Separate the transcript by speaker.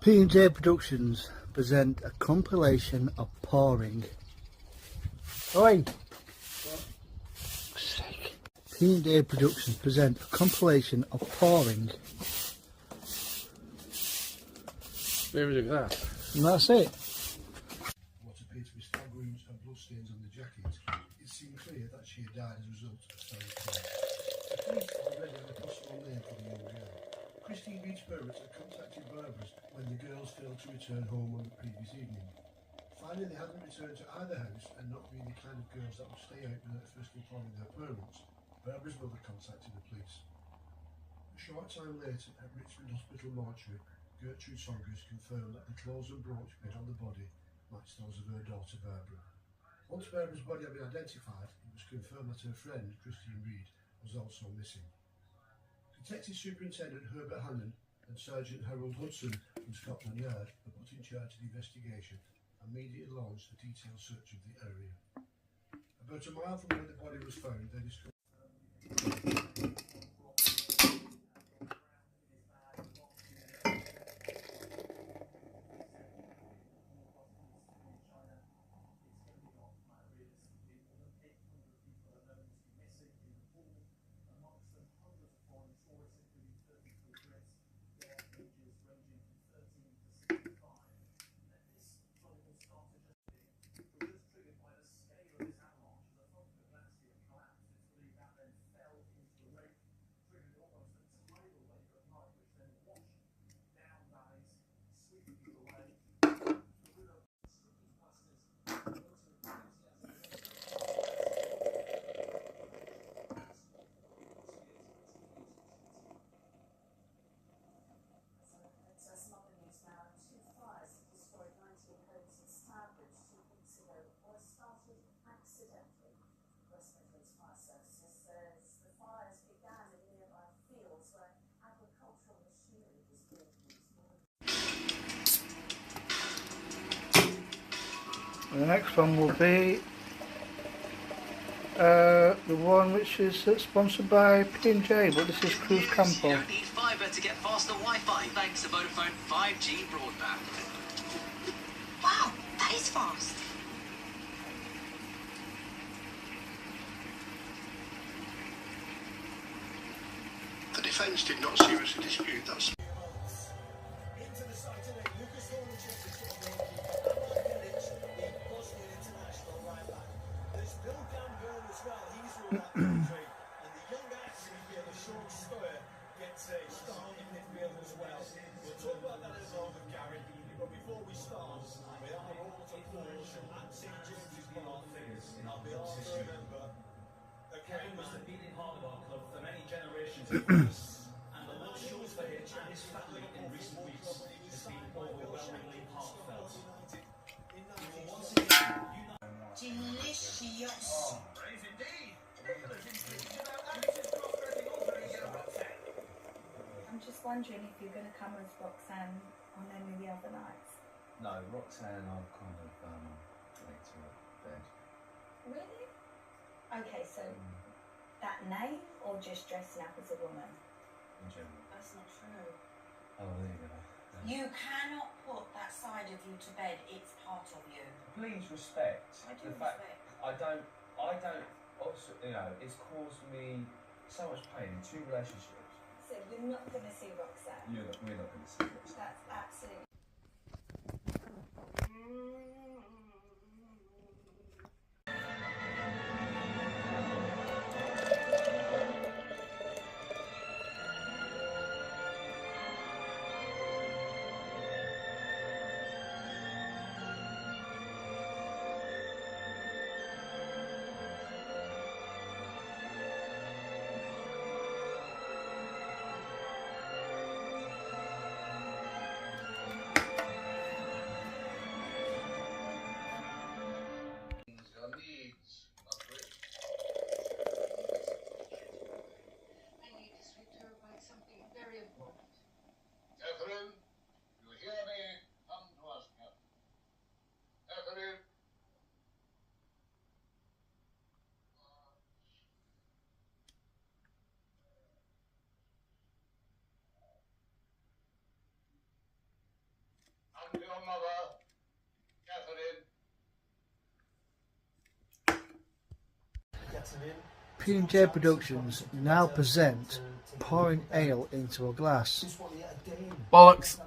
Speaker 1: P&J Productions present a compilation of pawing. Oi! Sick. P&J Productions present a compilation of pawing.
Speaker 2: Maybe look at that.
Speaker 1: And that's it.
Speaker 3: What appeared to be stab wounds and bloodstains on the jacket, it seemed clear that she had died as a result of foul play. The police already had a possible name for the young girl. Christine Beach Burrett had contacted Berbers when the girls failed to return home on the previous evening. Finding they hadn't returned to either house and not being the kind of girls that would stay out without first informing their parents, Berber's mother contacted the police. A short time later, at Richmond Hospital mortuary, Gertrude Songers confirmed that the clothes and brooch made on the body matched those of her daughter Barbara. Once Barbara's body had been identified, it was confirmed that her friend, Christine Reid, was also missing. Detective Superintendent Herbert Hannon and Sergeant Harold Hudson from Scotland Yard were put in charge of the investigation and immediately launched a detailed search of the area. About a mile from where the body was found, they discovered
Speaker 1: The next one will be the one which is sponsored by P&J, but this is Cruz Campo.
Speaker 4: You don't need fibre to get faster Wi-Fi thanks to Vodafone 5G broadband.
Speaker 5: Wow, that is fast.
Speaker 3: the defence did not seriously dispute that.
Speaker 6: Kevin was the beating heart of our club for many generations of years, and the love shown for him and his family in recent weeks has been overwhelmingly heartfelt. We will once again unite.
Speaker 5: Delicious.
Speaker 4: Brave indeed.
Speaker 7: I'm just wondering if you're going to come as Roxanne on any of the other nights.
Speaker 8: No, Roxanne, I've kind of laid to bed.
Speaker 7: Really? Okay, so that name or just dressing up as a woman?
Speaker 8: In general.
Speaker 5: That's not true.
Speaker 8: Oh, there you go.
Speaker 5: You cannot put that side of you to bed. It's part of you.
Speaker 8: Please respect
Speaker 5: I do
Speaker 8: the fact
Speaker 5: respect.
Speaker 8: I don't, also, you know, it's caused me so much pain in two relationships.
Speaker 7: So we're not going to see Roxanne.
Speaker 8: We're not going to see Roxanne.
Speaker 7: That's absolutely.
Speaker 1: P&J Productions now present pouring ale into a glass.
Speaker 2: Bollocks.